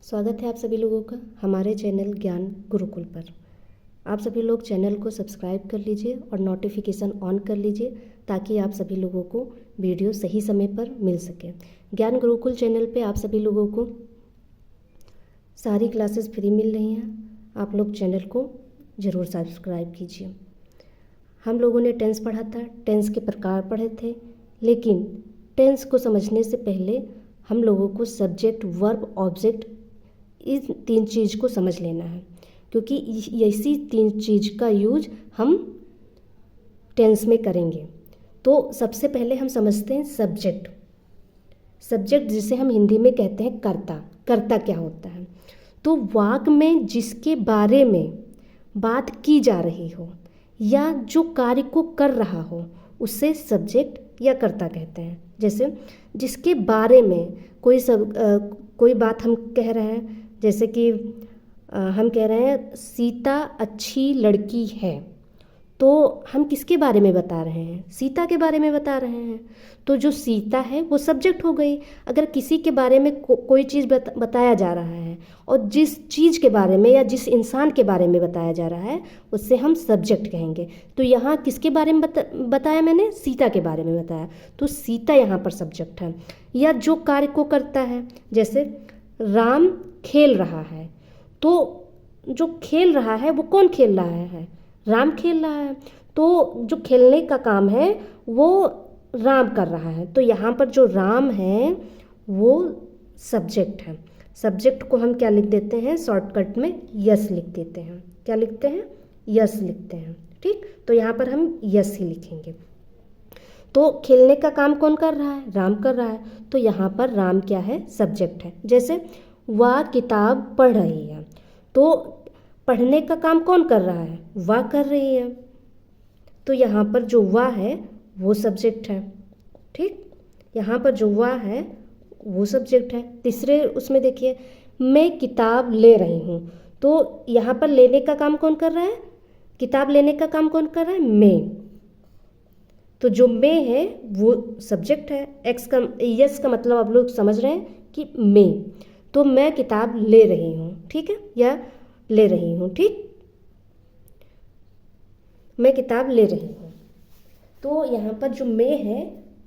स्वागत है आप सभी लोगों का हमारे चैनल ज्ञान गुरुकुल पर। आप सभी लोग चैनल को सब्सक्राइब कर लीजिए और नोटिफिकेशन ऑन कर लीजिए ताकि आप सभी लोगों को वीडियो सही समय पर मिल सके। ज्ञान गुरुकुल चैनल पे आप सभी लोगों को सारी क्लासेस फ्री मिल रही हैं। आप लोग चैनल को ज़रूर सब्सक्राइब कीजिए। हम लोगों ने टेंस पढ़ा था, टेंस के प्रकार पढ़े थे, लेकिन टेंस को समझने से पहले हम लोगों को सब्जेक्ट, वर्ब, ऑब्जेक्ट इस तीन चीज़ को समझ लेना है, क्योंकि इसी तीन चीज़ का यूज हम टेंस में करेंगे। तो सबसे पहले हम समझते हैं सब्जेक्ट। सब्जेक्ट जिसे हम हिंदी में कहते हैं कर्ता। कर्ता क्या होता है? तो वाक्य में जिसके बारे में बात की जा रही हो या जो कार्य को कर रहा हो उसे सब्जेक्ट या कर्ता कहते हैं। जैसे जिसके बारे में कोई बात हम कह रहे हैं, जैसे कि हम कह रहे हैं सीता अच्छी लड़की है, तो हम किसके बारे में बता रहे हैं? सीता के बारे में बता रहे हैं। तो जो सीता है वो सब्जेक्ट हो गई। अगर किसी के बारे में कोई चीज़ बताया जा रहा है और जिस चीज़ के बारे में या जिस इंसान के बारे में बताया जा रहा है उससे हम सब्जेक्ट कहेंगे। तो यहाँ किसके बारे में बताया मैंने? सीता के बारे में बताया, तो सीता यहाँ पर सब्जेक्ट है। या जो कार्य को करता है, जैसे राम खेल रहा है, तो जो खेल रहा है वो कौन खेल रहा है? राम खेल रहा है। तो जो खेलने का काम है वो राम कर रहा है। तो यहाँ पर जो राम है वो सब्जेक्ट है। सब्जेक्ट को हम क्या लिख देते हैं? शॉर्टकट में यस लिख देते हैं। क्या लिखते हैं? यस लिखते हैं। ठीक, तो यहाँ पर हम यस ही लिखेंगे। तो खेलने का काम कौन कर रहा है? राम कर रहा है। तो यहाँ पर राम क्या है? सब्जेक्ट है। जैसे वह किताब पढ़ रही है, तो पढ़ने का काम कौन कर रहा है? वह कर रही है। तो यहाँ पर जो वह है वो सब्जेक्ट है। ठीक, यहाँ पर जो वह है वो सब्जेक्ट है। तीसरे उसमें देखिए, मैं किताब ले रही हूँ, तो यहाँ पर लेने का काम कौन कर रहा है? किताब लेने का काम कौन कर रहा है? मैं। तो जो मैं है वो सब्जेक्ट है। यस का मतलब आप लोग समझ रहे हैं कि मैं। तो मैं किताब ले रही हूँ, ठीक है, या ले रही हूँ। ठीक, मैं किताब ले रही हूँ। तो यहाँ पर जो मैं है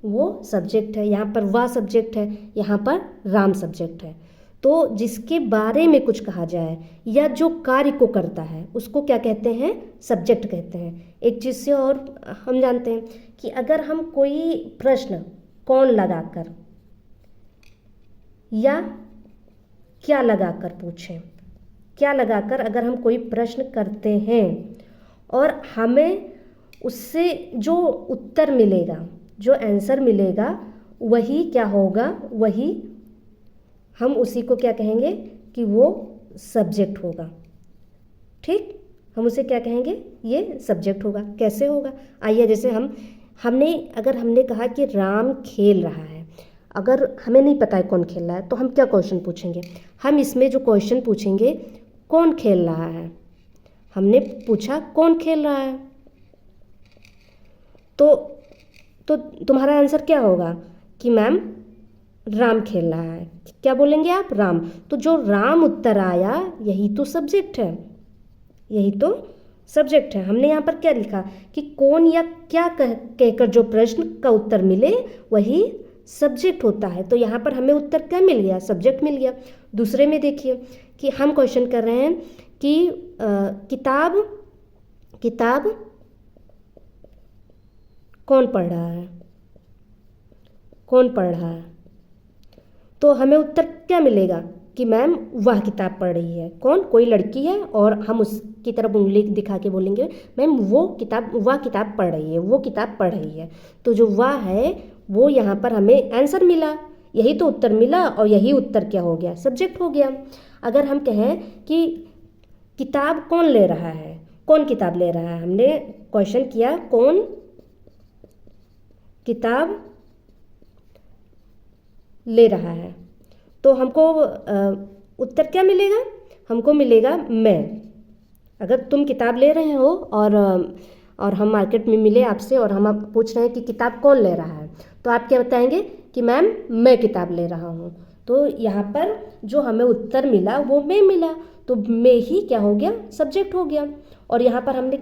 वो सब्जेक्ट है, यहाँ पर वह सब्जेक्ट है, यहाँ पर राम सब्जेक्ट है। तो जिसके बारे में कुछ कहा जाए या जो कार्य को करता है उसको क्या कहते हैं? सब्जेक्ट कहते हैं। एक चीज़ से और हम जानते हैं कि अगर हम कोई प्रश्न कौन लगाकर या क्या लगाकर पूछें, क्या लगाकर अगर हम कोई प्रश्न करते हैं और हमें उससे जो उत्तर मिलेगा, जो आंसर मिलेगा, वही क्या होगा? वही हम उसी को क्या कहेंगे कि वो सब्जेक्ट होगा। ठीक, हम उसे क्या कहेंगे? ये सब्जेक्ट होगा। कैसे होगा? आइए, जैसे अगर हमने कहा कि राम खेल रहा है, अगर हमें नहीं पता है कौन खेल रहा है, तो हम क्या क्वेश्चन पूछेंगे? हम इसमें जो क्वेश्चन पूछेंगे, कौन खेल रहा है? हमने पूछा कौन खेल रहा है, तो तुम्हारा आंसर क्या होगा कि मैम राम खेल रहा है। क्या बोलेंगे आप? राम। तो जो राम उत्तर आया यही तो सब्जेक्ट है, यही तो सब्जेक्ट है। हमने यहाँ पर क्या लिखा कि कौन या क्या कहकर जो प्रश्न का उत्तर मिले वही सब्जेक्ट होता है। तो यहाँ पर हमें उत्तर क्या मिल गया? सब्जेक्ट मिल गया। दूसरे में देखिए कि हम क्वेश्चन कर रहे हैं कि किताब कौन पढ़ रहा है? कौन पढ़ रहा है? तो हमें उत्तर क्या मिलेगा कि मैम वह किताब पढ़ रही है। कौन? कोई लड़की है, और हम उसकी तरफ उंगली दिखा के बोलेंगे मैम वह किताब पढ़ रही है, वो किताब पढ़ रही है। तो जो वह है वो यहाँ पर हमें आंसर मिला, यही तो उत्तर मिला, और यही उत्तर क्या हो गया? सब्जेक्ट हो गया। अगर हम कहें कि किताब कौन ले रहा है, कौन किताब ले रहा है, हमने क्वेश्चन किया कौन किताब ले रहा है, तो हमको उत्तर क्या मिलेगा? हमको मिलेगा मैं। अगर तुम किताब ले रहे हो और हम मार्केट में मिले आपसे और हम आप पूछ रहे हैं कि किताब कौन ले रहा है, तो आप क्या बताएंगे कि मैम मैं किताब ले रहा हूँ। तो यहाँ पर जो हमें उत्तर मिला वो में मिला, तो में ही क्या हो गया, सब्जेक्ट हो गया। और यहाँ पर हमने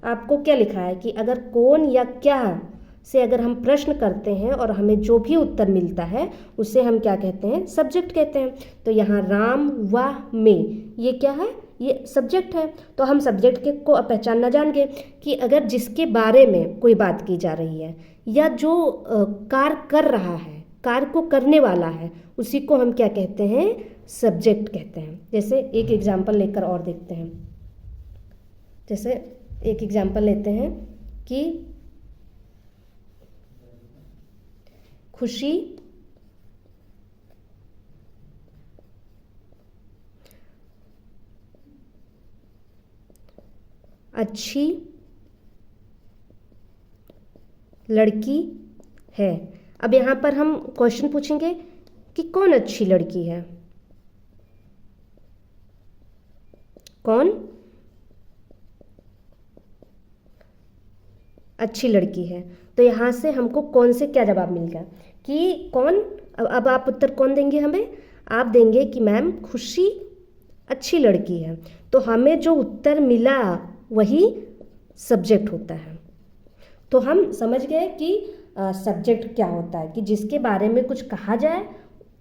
आपको क्या लिखा है कि अगर कौन या क्या से अगर हम प्रश्न करते हैं और हमें जो भी उत्तर मिलता है उसे हम क्या कहते हैं, सब्जेक्ट कहते हैं। तो यहाँ राम व में ये क्या है, ये सब्जेक्ट है। तो हम सब्जेक्ट के को पहचानना जान गए कि अगर जिसके बारे में कोई बात की जा रही है या जो कार्य कर रहा है, कार्य को करने वाला है, उसी को हम क्या कहते हैं, सब्जेक्ट कहते हैं। जैसे एक एग्जाम्पल लेकर और देखते हैं। जैसे एक एग्जाम्पल लेते हैं कि खुशी अच्छी लड़की है। अब यहाँ पर हम क्वेश्चन पूछेंगे कि कौन अच्छी लड़की है, कौन अच्छी लड़की है। तो यहाँ से हमको कौन से क्या जवाब मिल गया कि कौन। अब आप उत्तर कौन देंगे हमें, आप देंगे कि मैम खुशी अच्छी लड़की है। तो हमें जो उत्तर मिला वही सब्जेक्ट होता है। तो हम समझ गए कि सब्जेक्ट क्या होता है, कि जिसके बारे में कुछ कहा जाए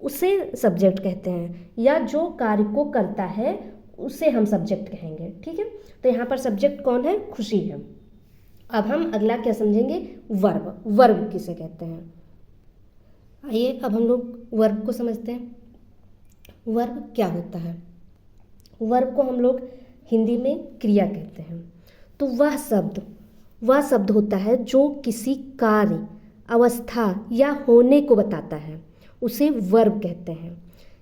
उसे सब्जेक्ट कहते हैं, या जो कार्य को करता है उसे हम सब्जेक्ट कहेंगे। ठीक है, तो यहाँ पर सब्जेक्ट कौन है, खुशी है। अब हम अगला क्या समझेंगे, वर्ब। वर्ब किसे कहते हैं, आइए अब हम लोग वर्ब को समझते हैं। वर्ब क्या होता है, वर्ब को हम लोग हिंदी में क्रिया कहते हैं। तो वह शब्द होता है जो किसी कार्य, अवस्था या होने को बताता है, उसे वर्ब कहते हैं।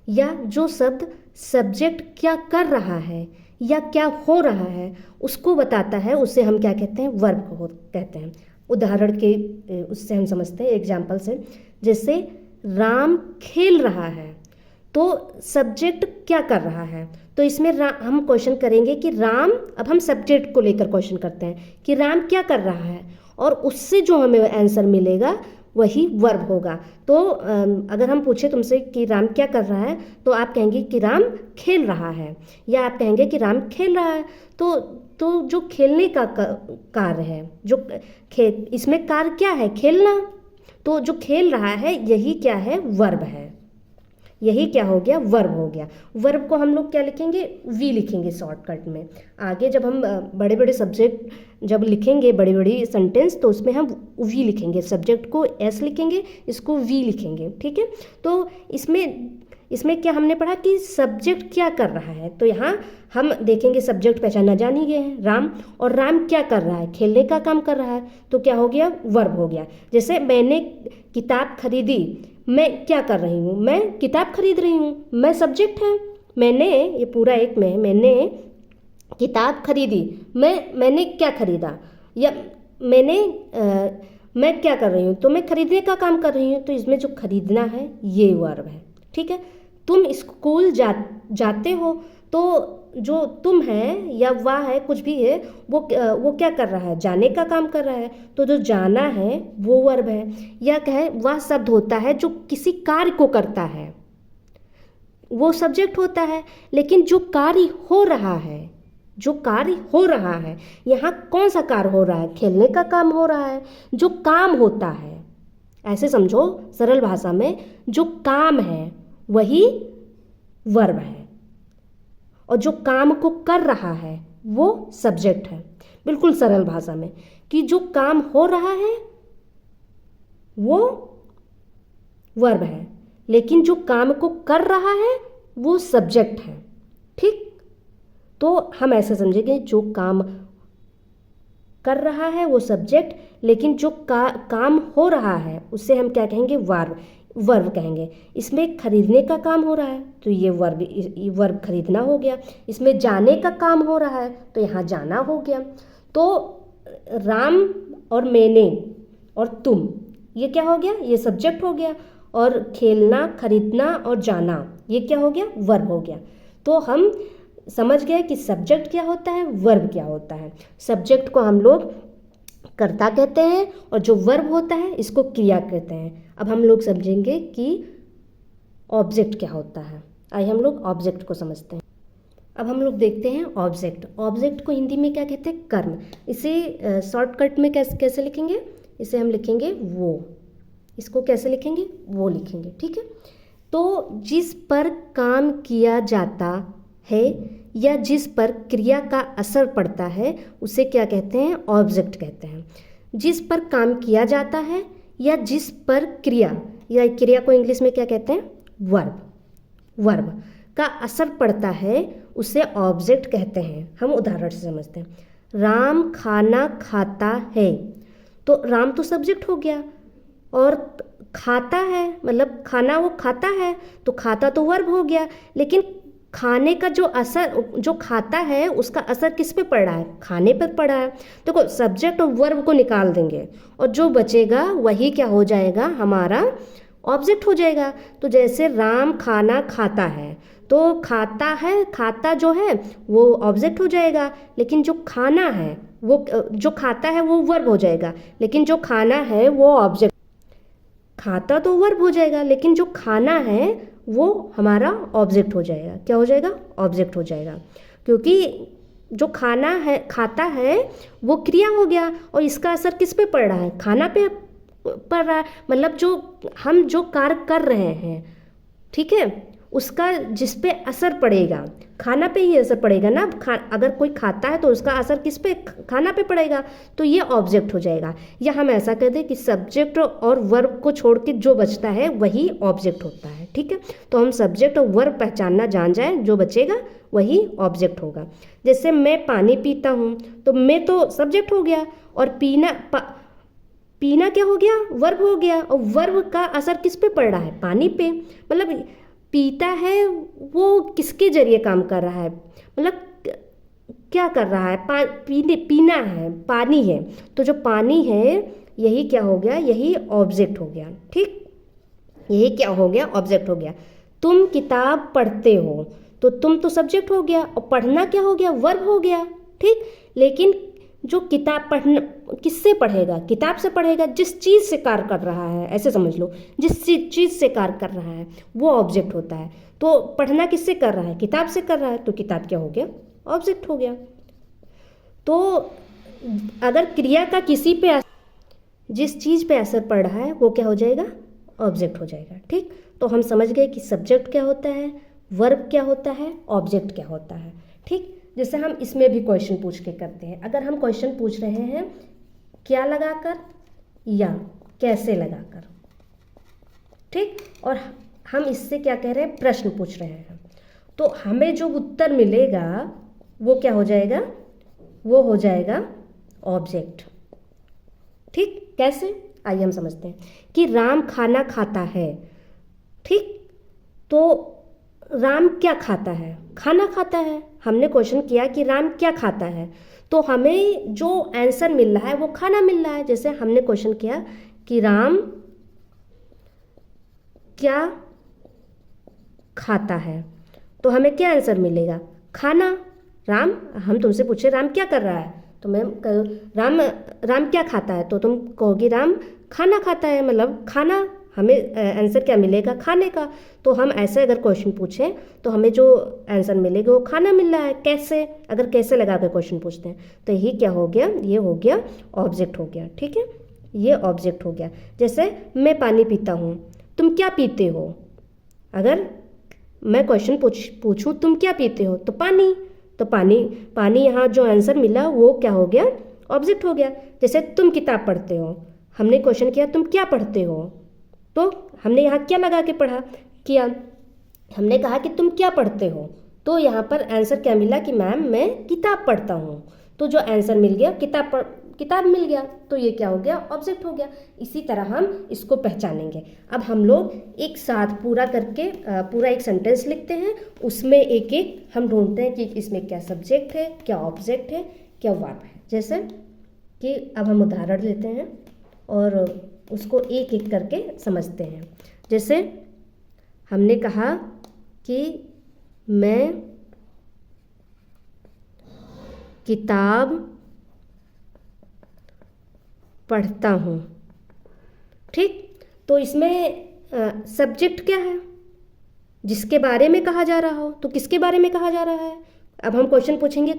या जो शब्द सब्जेक्ट क्या कर रहा है या क्या हो रहा है उसको बताता है, उसे हम क्या कहते हैं, वर्ब कहते हैं। उदाहरण के उससे हम समझते हैं एग्जाम्पल से। जैसे राम खेल रहा है, तो सब्जेक्ट क्या कर रहा है, तो इसमें हम क्वेश्चन करेंगे कि राम, अब हम सब्जेक्ट को लेकर क्वेश्चन करते हैं कि राम क्या कर रहा है, और उससे जो हमें आंसर मिलेगा वही वर्ब होगा। तो अगर हम पूछे तुमसे कि राम क्या कर रहा है, तो आप कहेंगे कि राम खेल रहा है, या आप कहेंगे कि राम खेल रहा है। तो जो खेलने का कार्य है, जो इसमें कार्य क्या है, खेलना। तो जो खेल रहा है यही क्या है, वर्ब है। यही क्या हो गया, वर्ब हो गया। वर्ब को हम लोग क्या लिखेंगे, वी लिखेंगे शॉर्टकट में। आगे जब हम बड़े बड़े सब्जेक्ट जब लिखेंगे, बड़ी बड़ी सेंटेंस, तो उसमें हम वी लिखेंगे। सब्जेक्ट को एस लिखेंगे, इसको वी लिखेंगे। ठीक है, तो इसमें क्या हमने पढ़ा कि सब्जेक्ट क्या कर रहा है। तो यहाँ हम देखेंगे सब्जेक्ट पहचाना जान ही गए हैं, राम। और राम क्या कर रहा है, खेलने का काम कर रहा है, तो क्या हो गया, वर्ब हो गया। जैसे मैंने किताब खरीदी, मैं क्या कर रही हूँ, मैं किताब खरीद रही हूँ, मैं सब्जेक्ट है। मैंने, ये पूरा एक में, मैंने किताब खरीदी, मैंने क्या खरीदा, या मैं क्या कर रही हूँ, तो मैं खरीदने का काम कर रही हूँ। तो इसमें जो खरीदना है ये वर्ब है। ठीक है, तुम स्कूल जाते हो, तो जो तुम है या वह है, कुछ भी है, वो क्या कर रहा है, जाने का काम कर रहा है। तो जो जाना है वो वर्ब है। या कहे वह शब्द होता है जो किसी कार्य को करता है, वो सब्जेक्ट होता है। लेकिन जो कार्य हो रहा है, जो कार्य हो रहा है, यहाँ कौन सा कार्य हो रहा है, खेलने का काम हो रहा है। जो काम होता है, ऐसे समझो सरल भाषा में, जो काम है वही वर्ब है, और जो काम को कर रहा है वो सब्जेक्ट है। बिल्कुल सरल भाषा में कि जो काम हो रहा है वो वर्ब है, लेकिन जो काम को कर रहा है वो सब्जेक्ट है। ठीक, तो हम ऐसे समझेंगे जो काम कर रहा है वो सब्जेक्ट, लेकिन जो काम हो रहा है उसे हम क्या कहेंगे, वर्ब कहेंगे। इसमें खरीदने का काम हो रहा है, तो ये वर्ब खरीदना हो गया। इसमें जाने का काम हो रहा है, तो यहाँ जाना हो गया। तो राम और मैंने और तुम, ये क्या हो गया, ये सब्जेक्ट हो गया। और खेलना, खरीदना और जाना, ये क्या हो गया, वर्ब हो गया। तो हम समझ गए कि सब्जेक्ट क्या होता है, वर्ब क्या होता है। सब्जेक्ट को हम लोग कर्ता कहते हैं, और जो वर्ब होता है इसको क्रिया कहते हैं। अब हम लोग समझेंगे कि ऑब्जेक्ट क्या होता है। आइए हम लोग ऑब्जेक्ट को समझते हैं। अब हम लोग देखते हैं ऑब्जेक्ट। ऑब्जेक्ट को हिंदी में क्या कहते हैं, कर्म। इसे शॉर्टकट में कैसे कैसे लिखेंगे, इसे हम लिखेंगे वो। इसको कैसे लिखेंगे, वो लिखेंगे, ठीक है। तो जिस पर काम किया जाता है या जिस पर क्रिया का असर पड़ता है उसे क्या कहते हैं, ऑब्जेक्ट कहते हैं। जिस पर काम किया जाता है या जिस पर क्रिया, या क्रिया को इंग्लिश में क्या कहते हैं, वर्ब, वर्ब का असर पड़ता है उसे ऑब्जेक्ट कहते हैं। हम उदाहरण से समझते हैं। राम खाना खाता है, तो राम तो सब्जेक्ट हो गया, और खाता है मतलब खाना वो खाता है, तो खाता तो वर्ब हो गया। लेकिन खाने का जो असर, जो खाता है उसका असर किस पे पड़ रहा है, खाने पर पड़ा है। देखो सब्जेक्ट और वर्ब को निकाल देंगे और जो बचेगा वही क्या हो जाएगा, हमारा ऑब्जेक्ट हो जाएगा। तो जैसे राम खाना खाता है, तो खाता है, खाता जो है वो ऑब्जेक्ट हो जाएगा, लेकिन जो खाना है वो, जो खाता है वो वर्ब हो जाएगा, लेकिन जो खाना है वो ऑब्जेक्ट। खाता तो वर्ब हो जाएगा, लेकिन जो खाना है वो हमारा ऑब्जेक्ट हो जाएगा। क्या हो जाएगा, ऑब्जेक्ट हो जाएगा, क्योंकि जो खाना है, खाता है वो क्रिया हो गया, और इसका असर किस पे पड़ रहा है, खाना पे पड़ रहा है। मतलब जो हम जो कार्य कर रहे हैं, ठीक है, उसका जिस पे असर पड़ेगा, खाना पे ही असर पड़ेगा ना। अगर कोई खाता है तो उसका असर किस पे, खाना पे पड़ेगा, तो ये ऑब्जेक्ट हो जाएगा। या हम ऐसा कह दें कि सब्जेक्ट और वर्ब को छोड़ के जो बचता है वही ऑब्जेक्ट होता है, ठीक है। तो हम सब्जेक्ट और वर्ब पहचानना जान जाए, जो बचेगा वही ऑब्जेक्ट होगा। जैसे मैं पानी पीता हूँ, तो मैं तो सब्जेक्ट हो गया, और पीना क्या हो गया, वर्ब हो गया, और वर्ब का असर किस पे पड़ रहा है, पानी पे। मतलब पीता है वो किसके जरिए काम कर रहा है, मतलब क्या कर रहा है, पीना है, पानी है, तो जो पानी है यही क्या हो गया, यही ऑब्जेक्ट हो गया, ठीक। यही क्या हो गया, ऑब्जेक्ट हो गया। तुम किताब पढ़ते हो, तो तुम तो सब्जेक्ट हो गया, और पढ़ना क्या हो गया, वर्ब हो गया, ठीक। लेकिन जो किताब पढ़ना, किससे पढ़ेगा, किताब से पढ़ेगा, जिस चीज़ से कार्य कर रहा है, ऐसे समझ लो, जिस चीज़ से कार्य कर रहा है वो ऑब्जेक्ट होता है। तो पढ़ना किससे कर रहा है, किताब से कर रहा है, तो किताब क्या हो गया, ऑब्जेक्ट हो गया। तो अगर क्रिया का किसी पे जिस चीज़ पे असर पड़ रहा है वो क्या हो जाएगा, ऑब्जेक्ट हो जाएगा, ठीक। तो हम समझ गए कि सब्जेक्ट क्या होता है, वर्ब क्या होता है, ऑब्जेक्ट क्या होता है, ठीक। जैसे हम इसमें भी क्वेश्चन पूछ के करते हैं। अगर हम क्वेश्चन पूछ रहे हैं क्या लगाकर या कैसे लगाकर, ठीक, और हम इससे क्या कह रहे हैं, प्रश्न पूछ रहे हैं, तो हमें जो उत्तर मिलेगा वो क्या हो जाएगा, वो हो जाएगा ऑब्जेक्ट, ठीक। कैसे, आइए हम समझते हैं कि राम खाना खाता है, ठीक। तो राम क्या खाता है, खाना खाता है। हमने क्वेश्चन किया कि राम क्या खाता है, तो हमें जो आंसर मिल रहा है वो खाना मिल रहा है। जैसे हमने क्वेश्चन किया कि राम क्या खाता है, तो हमें क्या आंसर मिलेगा, खाना। राम, हम तुमसे पूछे राम क्या कर रहा है, तो मैं राम राम क्या खाता है, तो तुम कहोगी राम खाना खाता है, मतलब खाना। हमें आंसर क्या मिलेगा, खाने का। तो हम ऐसे अगर क्वेश्चन पूछें तो हमें जो आंसर मिलेगा वो खाना मिल रहा है। कैसे, अगर कैसे लगा कर क्वेश्चन पूछते हैं तो यही क्या हो गया, ये हो गया ऑब्जेक्ट हो गया, ठीक है, ये ऑब्जेक्ट हो गया। जैसे मैं पानी पीता हूँ, तुम क्या पीते हो। अगर मैं क्वेश्चन पूछूं तुम क्या पीते हो, तो पानी, तो पानी यहाँ जो आंसर मिला वो क्या हो गया, ऑब्जेक्ट हो गया। जैसे तुम किताब पढ़ते हो, हमने क्वेश्चन किया तुम क्या पढ़ते हो, तो हमने यहाँ क्या लगा के पढ़ा किया, हमने कहा कि तुम क्या पढ़ते हो, तो यहाँ पर आंसर क्या मिला कि मैम मैं किताब पढ़ता हूँ। तो जो आंसर मिल गया किताब मिल गया, तो ये क्या हो गया, ऑब्जेक्ट हो गया। इसी तरह हम इसको पहचानेंगे। अब हम लोग एक साथ पूरा करके पूरा एक सेंटेंस लिखते हैं, उसमें एक एक हम ढूंढते हैं कि इसमें क्या सब्जेक्ट है, क्या ऑब्जेक्ट है, क्या वर्ब है। जैसे कि अब हम उदाहरण लेते हैं और उसको एक एक करके समझते हैं। जैसे हमने कहा कि मैं किताब पढ़ता हूँ, ठीक। तो इसमें सब्जेक्ट क्या है, जिसके बारे में कहा जा रहा हो। तो किसके बारे में कहा जा रहा है? अब हम क्वेश्चन पूछेंगे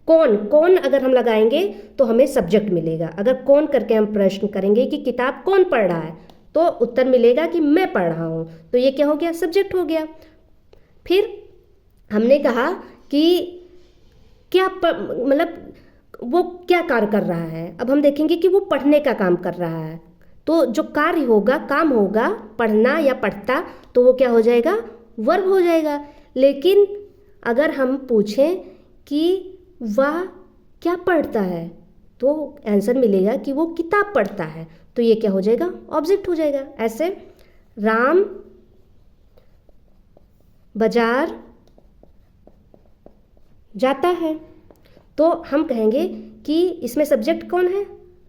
कौन, कौन अगर हम लगाएंगे तो हमें सब्जेक्ट मिलेगा। अगर कौन करके हम प्रश्न करेंगे कि किताब कौन पढ़ रहा है, तो उत्तर मिलेगा कि मैं पढ़ रहा हूँ। तो ये क्या हो गया? सब्जेक्ट हो गया। फिर हमने कहा कि क्या मतलब वो क्या कार्य कर रहा है। अब हम देखेंगे कि वो पढ़ने का काम कर रहा है। तो जो कार्य होगा, काम होगा, पढ़ना या पढ़ता, तो वो क्या हो जाएगा? वर्ब हो जाएगा। लेकिन अगर हम पूछें कि वह क्या पढ़ता है, तो आंसर मिलेगा कि वो किताब पढ़ता है। तो ये क्या हो जाएगा? ऑब्जेक्ट हो जाएगा। ऐसे राम बाजार जाता है, तो हम कहेंगे कि इसमें सब्जेक्ट कौन है?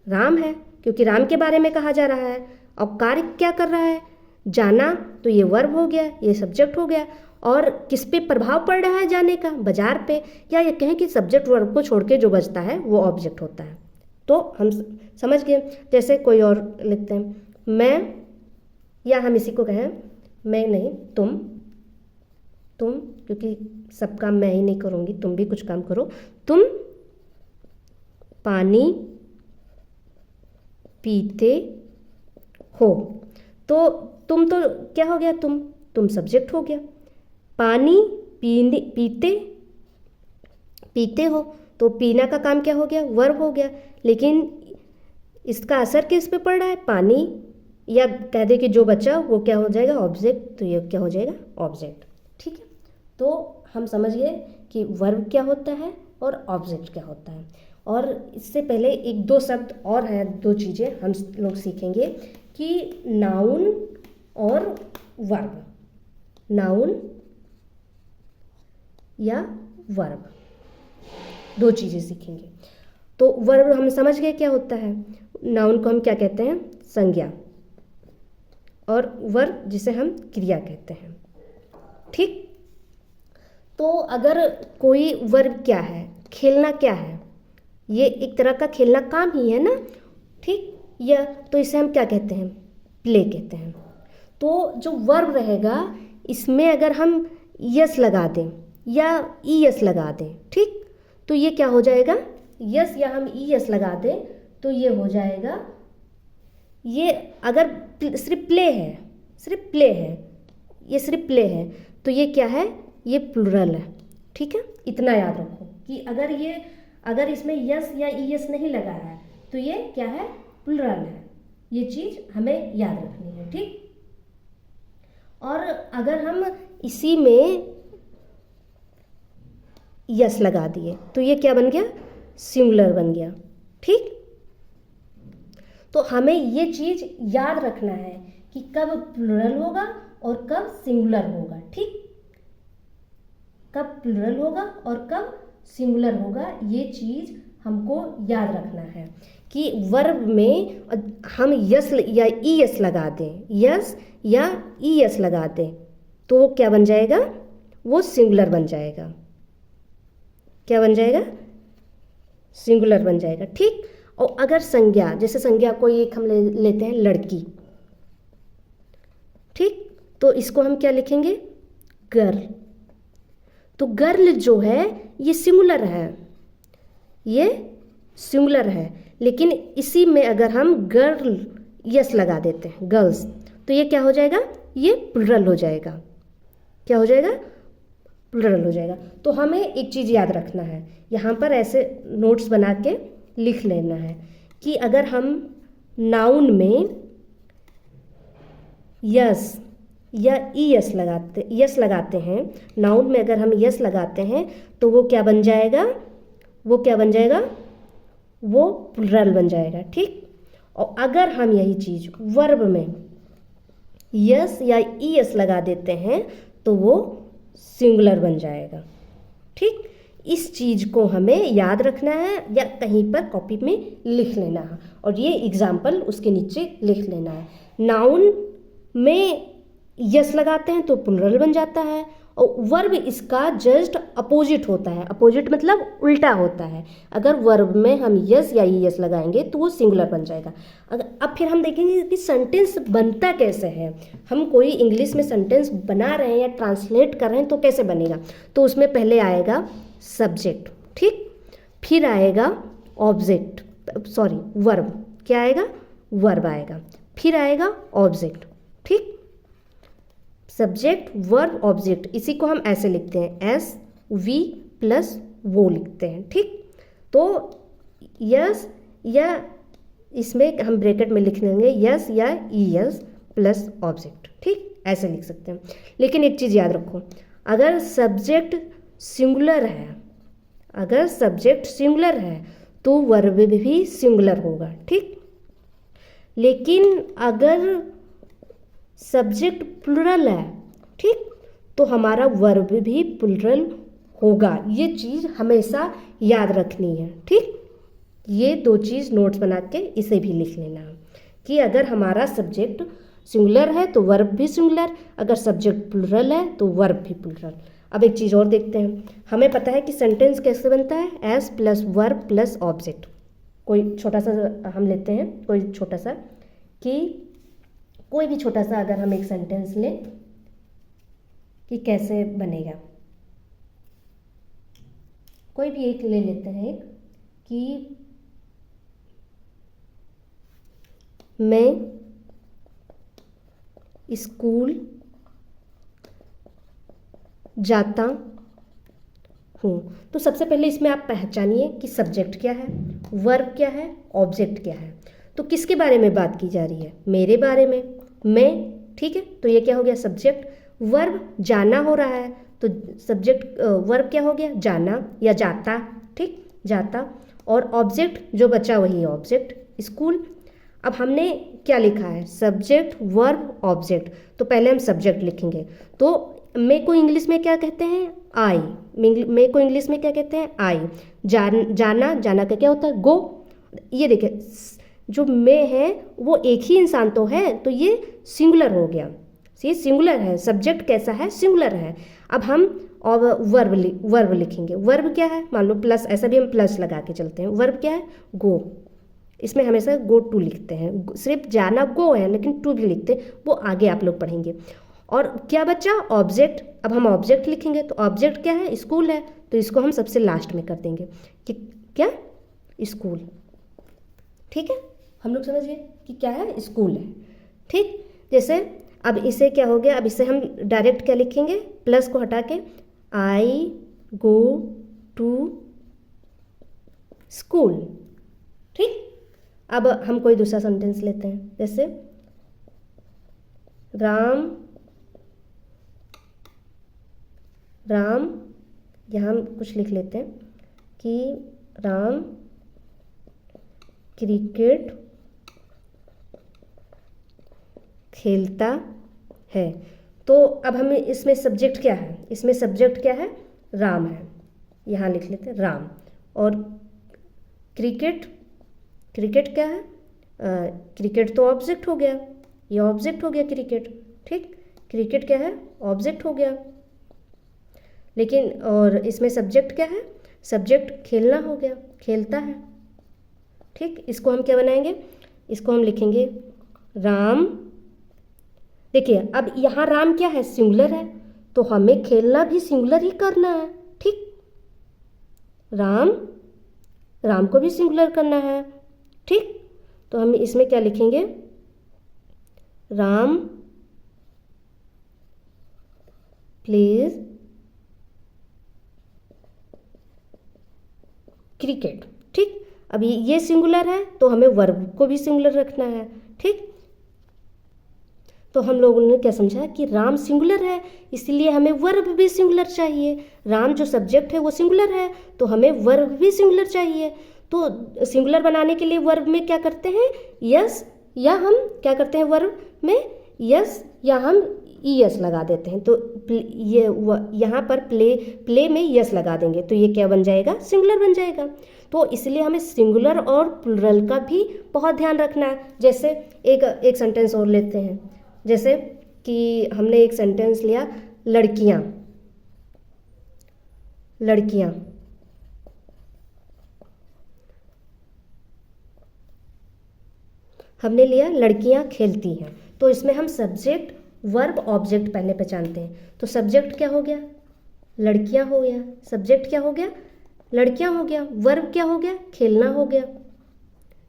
राम है, क्योंकि राम के बारे में कहा जा रहा है। और कार्य क्या कर रहा है? जाना, तो ये वर्ब हो गया, ये सब्जेक्ट हो गया। और किस पे प्रभाव पड़ रहा है जाने का? बाजार पे। या ये कहें कि सब्जेक्ट वर्ब को छोड़ के जो बचता है वो ऑब्जेक्ट होता है। तो हम समझ गए। जैसे कोई और लिखते हैं, मैं, या हम इसी को कहें मैं नहीं तुम, क्योंकि सब काम मैं ही नहीं करूँगी, तुम भी कुछ काम करो। तुम पानी पीते हो, तो तुम तो क्या हो गया? तुम सब्जेक्ट हो गया। पानी पीते हो, तो पीना का काम क्या हो गया? वर्ब हो गया। लेकिन इसका असर किस पे पड़ रहा है? पानी, या कह दे कि जो बचा वो क्या हो जाएगा? ऑब्जेक्ट। तो ये क्या हो जाएगा? ऑब्जेक्ट। ठीक है, तो हम समझ गए कि वर्ब क्या होता है और ऑब्जेक्ट क्या होता है। और इससे पहले एक दो शब्द और है, दो चीज़ें हम लोग सीखेंगे कि नाउन और वर्ब, नाउन या वर्ब, दो चीज़ें सीखेंगे। तो वर्ब हम समझ गए क्या होता है। नाउन को हम क्या कहते हैं? संज्ञा। और वर्ब जिसे हम क्रिया कहते हैं। ठीक, तो अगर कोई वर्ब क्या है? खेलना क्या है? ये एक तरह का खेलना काम ही है ना। ठीक, या तो इसे हम क्या कहते हैं? प्ले कहते हैं। तो जो वर्ब रहेगा, इसमें अगर हम यस लगा दें या ई एस लगा दें, ठीक, तो ये क्या हो जाएगा? यस या हम ई एस लगा दें तो ये हो जाएगा, ये अगर सिर्फ प्ले है, ये सिर्फ प्ले है, तो ये क्या है? ये प्लूरल है। ठीक है, इतना याद रखो कि अगर इसमें यस या ई एस नहीं लगा है तो ये क्या है? प्लूरल है। ये चीज़ हमें याद रखनी है। ठीक, और अगर हम इसी में यस लगा दिए तो ये क्या बन गया? सिंगुलर बन गया। ठीक, तो हमें ये चीज़ याद रखना है कि कब प्लूरल होगा और कब सिंगुलर होगा। ठीक, कब प्लूरल होगा और कब सिंगुलर होगा, ये चीज़ हमको याद रखना है कि वर्ब में हम यस या ई एस लगा दें, यस या ई एस लगा दें तो वो क्या बन जाएगा? वो सिंगुलर बन जाएगा। क्या बन जाएगा? सिंगुलर बन जाएगा। ठीक, और अगर संज्ञा, जैसे संज्ञा कोई एक हम लेते हैं लड़की, ठीक, तो इसको हम क्या लिखेंगे? गर्ल। तो गर्ल जो है ये सिंगुलर है, ये सिंगुलर है। लेकिन इसी में अगर हम गर्ल यस लगा देते हैं, गर्ल्स, तो ये क्या हो जाएगा? ये प्लूरल हो जाएगा। क्या हो जाएगा? प्लूरल हो जाएगा। तो हमें एक चीज़ याद रखना है, यहाँ पर ऐसे नोट्स बना के लिख लेना है कि अगर हम नाउन में यस या ई एस लगाते हैं, नाउन में अगर हम यस लगाते हैं तो वो क्या बन जाएगा? वो क्या बन जाएगा? वो प्लूरल बन जाएगा। ठीक, और अगर हम यही चीज़ वर्ब में यस या ई एस लगा देते हैं तो वो सिंगुलर बन जाएगा। ठीक, इस चीज़ को हमें याद रखना है या कहीं पर कॉपी में लिख लेना है और ये एग्जाम्पल उसके नीचे लिख लेना है। नाउन में यस लगाते हैं तो प्लूरल बन जाता है और वर्ब इसका जस्ट अपोजिट होता है। अपोजिट मतलब उल्टा होता है। अगर वर्ब में हम यस या ई एस लगाएंगे तो वो सिंगुलर बन जाएगा। अगर अब फिर हम देखेंगे कि सेंटेंस बनता कैसे है। हम कोई इंग्लिश में सेंटेंस बना रहे हैं या ट्रांसलेट कर रहे हैं तो कैसे बनेगा। तो उसमें पहले आएगा सब्जेक्ट, ठीक, फिर आएगा ऑब्जेक्ट, सॉरी वर्ब, क्या आएगा, वर्ब आएगा, फिर आएगा ऑब्जेक्ट, ठीक, सब्जेक्ट वर्ब ऑब्जेक्ट। इसी को हम ऐसे लिखते हैं, एस वी प्लस वो लिखते हैं, ठीक। तो यस या इसमें हम ब्रैकेट में लिख लेंगे यस या ई एस प्लस ऑब्जेक्ट, ठीक, ऐसे लिख सकते हैं। लेकिन एक चीज़ याद रखो, अगर सब्जेक्ट सिंगुलर है, अगर सब्जेक्ट सिंगुलर है तो वर्ब भी सिंगुलर होगा, ठीक। लेकिन अगर सब्जेक्ट प्लुरल है, ठीक, तो हमारा वर्ब भी प्लुरल होगा। ये चीज़ हमेशा याद रखनी है, ठीक। ये दो चीज़ नोट्स बना के इसे भी लिख लेना कि अगर हमारा सब्जेक्ट सिंगुलर है तो वर्ब भी सिंगुलर, अगर सब्जेक्ट प्लुरल है तो वर्ब भी प्लुरल। अब एक चीज़ और देखते हैं, हमें पता है कि सेंटेंस कैसे बनता है, S plus verb plus object. कोई छोटा सा हम लेते हैं, कोई छोटा सा, कि कोई भी छोटा सा अगर हम एक सेंटेंस लें कि कैसे बनेगा, कोई भी एक ले लेते हैं, एक कि मैं स्कूल जाता हूँ। तो सबसे पहले इसमें आप पहचानिए कि सब्जेक्ट क्या है, वर्ब क्या है, ऑब्जेक्ट क्या है। तो किसके बारे में बात की जा रही है, मेरे बारे में, मैं, ठीक है। तो ये क्या हो गया, सब्जेक्ट। वर्ब जाना हो रहा है तो सब्जेक्ट वर्ब क्या हो गया, जाना या जाता, ठीक, जाता। और ऑब्जेक्ट जो बचा वही है ऑब्जेक्ट, स्कूल। अब हमने क्या लिखा है, सब्जेक्ट वर्ब ऑब्जेक्ट। तो पहले हम सब्जेक्ट लिखेंगे। तो मे को इंग्लिश में क्या कहते हैं, आई। मे को इंग्लिश में क्या कहते हैं, आई। जाना, जाना का क्या होता है, गो। ये देखिए, जो मे है वो एक ही इंसान तो है, तो ये सिंगुलर हो गया, ये सिंगुलर है। सब्जेक्ट कैसा है, सिंगुलर है। अब हम और वर्ब लिखेंगे। वर्ब क्या है, मान लो प्लस, ऐसा भी हम प्लस लगा के चलते हैं। वर्ब क्या है, गो। इसमें हमेशा गो टू लिखते हैं, सिर्फ जाना गो है लेकिन टू भी लिखते हैं, वो आगे आप लोग पढ़ेंगे। और क्या बचा, ऑब्जेक्ट। अब हम ऑब्जेक्ट लिखेंगे तो ऑब्जेक्ट क्या है, स्कूल है, तो इसको हम सबसे लास्ट में कर देंगे कि क्या, स्कूल, ठीक है। हम लोग समझ गए कि क्या है, स्कूल है, ठीक। जैसे अब इसे क्या हो गया, अब इसे हम डायरेक्ट क्या लिखेंगे, प्लस को हटा के आई गो टू स्कूल, ठीक। अब हम कोई दूसरा सेंटेंस लेते हैं, जैसे राम, राम, यहाँ हम कुछ लिख लेते हैं कि राम क्रिकेट खेलता है। तो अब हमें इसमें सब्जेक्ट क्या है, इसमें सब्जेक्ट क्या है, राम है, यहाँ लिख लेते हैं राम। और क्रिकेट, क्रिकेट क्या है, क्रिकेट तो ऑब्जेक्ट हो गया, ये ऑब्जेक्ट हो गया क्रिकेट, ठीक। क्रिकेट क्या है, ऑब्जेक्ट हो गया। लेकिन और इसमें सब्जेक्ट क्या है, सब्जेक्ट खेलना हो गया, खेलता है, ठीक। इसको हम क्या बनाएंगे, इसको हम लिखेंगे राम। देखिए अब यहाँ राम क्या है, सिंगुलर है, तो हमें खेलना भी सिंगुलर ही करना है, ठीक। राम, राम को भी सिंगुलर करना है, ठीक। तो हम इसमें क्या लिखेंगे, राम प्लेज क्रिकेट, ठीक। अभी ये सिंगुलर है तो हमें वर्ब को भी सिंगुलर रखना है, ठीक। तो हम लोगों ने क्या समझा कि राम सिंगुलर है, इसलिए हमें वर्ब भी सिंगुलर चाहिए। राम जो सब्जेक्ट है वो सिंगुलर है, तो हमें वर्ब भी सिंगुलर चाहिए। तो सिंगुलर बनाने के लिए वर्ब में क्या करते हैं, यस, या हम क्या करते हैं, वर्ब में यस या हम ई एस लगा देते हैं। तो ये यहाँ पर प्ले में यस लगा देंगे तो ये क्या बन जाएगा, सिंगुलर बन जाएगा। तो इसलिए हमें सिंगुलर और प्लुरल का भी बहुत ध्यान रखना है। जैसे एक सेंटेंस और लेते हैं, जैसे कि हमने एक सेंटेंस लिया, लड़कियाँ, लड़कियां, हमने लिया लड़कियां खेलती हैं। तो इसमें हम सब्जेक्ट वर्ब ऑब्जेक्ट पहले पहचानते हैं। तो सब्जेक्ट क्या हो गया, लड़कियां हो गया। सब्जेक्ट क्या हो गया, लड़कियां हो गया। वर्ब क्या हो गया, खेलना हो गया,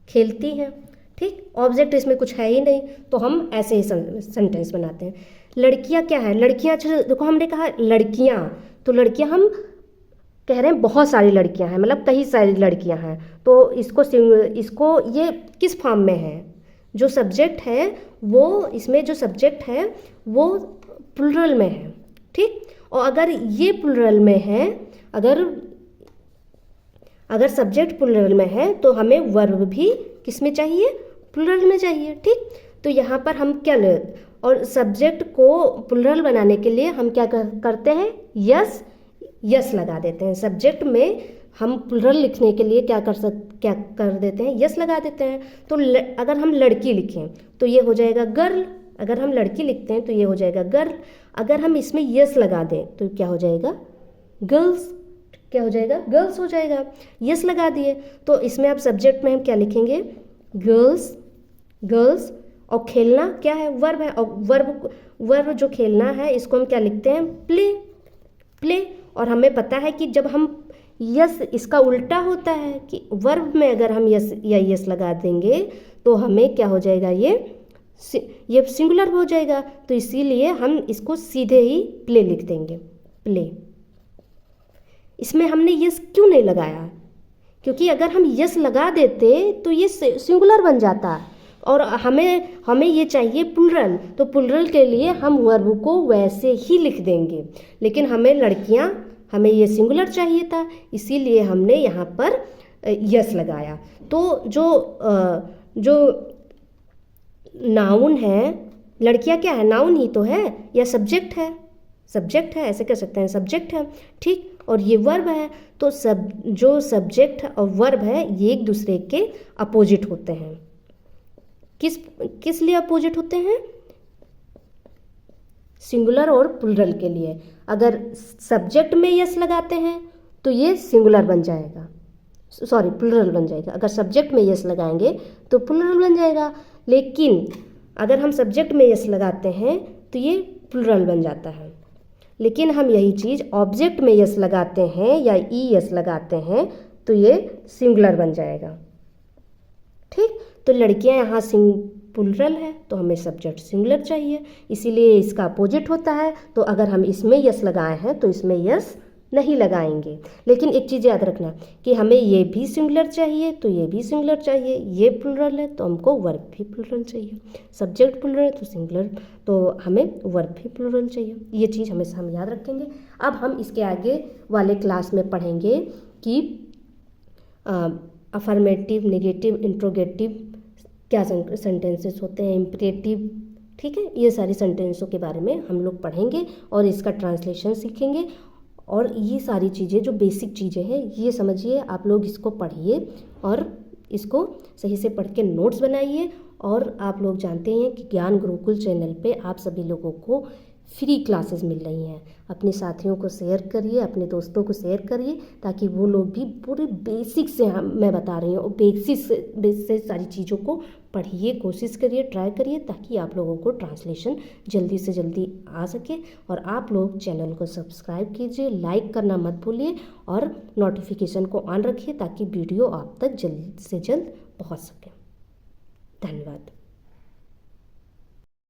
खेलती हैं। ठीक, ऑब्जेक्ट इसमें कुछ है ही नहीं, तो हम ऐसे ही सेंटेंस बनाते हैं। लड़कियां क्या है, लड़कियां, अच्छा देखो हमने कहा लड़कियां, तो लड़कियां हम कह रहे हैं बहुत सारी लड़कियां हैं, मतलब कई सारी लड़कियां हैं। तो इसको ये किस फॉर्म में है, जो सब्जेक्ट है वो, इसमें जो सब्जेक्ट है वो प्लुरल में है। ठीक, और अगर ये प्लुरल में है, अगर सब्जेक्ट प्लुरल में है तो हमें वर्ब भी किस में चाहिए, प्लुरल में चाहिए। ठीक, तो यहाँ पर हम क्या और सब्जेक्ट को प्लुरल बनाने के लिए हम क्या करते हैं, यस लगा देते हैं। सब्जेक्ट में हम प्लुरल लिखने के लिए क्या कर देते हैं, यस लगा देते हैं। तो अगर हम लड़की लिखें तो ये हो जाएगा गर्ल, अगर हम लड़की लिखते हैं तो ये हो जाएगा गर्ल। अगर हम इसमें यस लगा दें तो क्या हो जाएगा, गर्ल्स, क्या हो जाएगा, गर्ल्स हो जाएगा। यस लगा दिए तो इसमें अब सब्जेक्ट में हम क्या लिखेंगे, गर्ल्स। और खेलना क्या है, वर्ब है, और वर्ब जो खेलना है इसको हम क्या लिखते हैं, प्ले। और हमें पता है कि जब हम यस, इसका उल्टा होता है कि वर्ब में अगर हम यस या यस लगा देंगे तो हमें क्या हो जाएगा, ये सिंगुलर हो जाएगा। तो इसीलिए हम इसको सीधे ही प्ले लिख देंगे, प्ले। इसमें हमने यस क्यों नहीं लगाया, क्योंकि अगर हम यस लगा देते तो ये सिंगुलर बन जाता, और हमें ये चाहिए प्लुरल। तो प्लुरल के लिए हम वर्ब को वैसे ही लिख देंगे, लेकिन हमें ये सिंगुलर चाहिए था, इसीलिए हमने यहाँ पर यस लगाया। तो जो नाउन है, लड़कियाँ क्या है, नाउन ही तो है या सब्जेक्ट है, ऐसे कह सकते हैं, सब्जेक्ट है। ठीक, और ये वर्ब है। तो जो सब्जेक्ट और वर्ब है ये एक दूसरे के अपोजिट होते हैं। किस लिए अपोजिट होते हैं, सिंगुलर और प्लुरल के लिए। अगर सब्जेक्ट में यस लगाते हैं तो ये सिंगुलर बन जाएगा, सॉरी प्लुरल बन जाएगा। अगर सब्जेक्ट में यस लगाएंगे तो प्लुरल बन जाएगा, लेकिन अगर हम सब्जेक्ट में यस लगाते हैं तो ये प्लुरल बन जाता है। लेकिन हम यही चीज़ ऑब्जेक्ट में यस लगाते हैं या यस लगाते हैं तो ये सिंगुलर बन जाएगा। ठीक, तो लड़कियां यहाँ प्लुरल है तो हमें सब्जेक्ट सिंगुलर चाहिए, इसीलिए इसका अपोजिट होता है। तो अगर हम इसमें यस लगाए हैं तो इसमें यस नहीं लगाएंगे। लेकिन एक चीज़ याद रखना कि हमें ये भी सिंगुलर चाहिए तो ये भी सिंगुलर चाहिए, ये प्लुरल है तो हमको वर्ब भी प्लुरल चाहिए, सब्जेक्ट प्लुरल है तो सिंगुलर, तो हमें वर्ब भी प्लुरल चाहिए। ये चीज़ हमेशा हम याद रखेंगे। अब हम इसके आगे वाले क्लास में पढ़ेंगे कि अफर्मेटिव, नेगेटिव, इंट्रोगेटिव क्या सेंटेंसेस होते हैं, इम्परेटिव। ठीक है, ये सारी सेंटेंसों के बारे में हम लोग पढ़ेंगे और इसका ट्रांसलेशन सीखेंगे। और ये सारी चीज़ें जो बेसिक चीज़ें हैं ये समझिए, आप लोग इसको पढ़िए और इसको सही से पढ़ के नोट्स बनाइए। और आप लोग जानते हैं कि ज्ञान गुरुकुल चैनल पे आप सभी लोगों को फ्री क्लासेस मिल रही हैं। अपने साथियों को शेयर करिए, अपने दोस्तों को शेयर करिए, ताकि वो लोग भी पूरे बेसिक से, मैं बता रही हूँ, बेसिक से सारी चीज़ों को पढ़िए, कोशिश करिए, ट्राई करिए, ताकि आप लोगों को ट्रांसलेशन जल्दी से जल्दी आ सके। और आप लोग चैनल को सब्सक्राइब कीजिए, लाइक करना मत भूलिए और नोटिफिकेशन को ऑन रखिए ताकि वीडियो आप तक जल्द से जल्द पहुँच सके। धन्यवाद।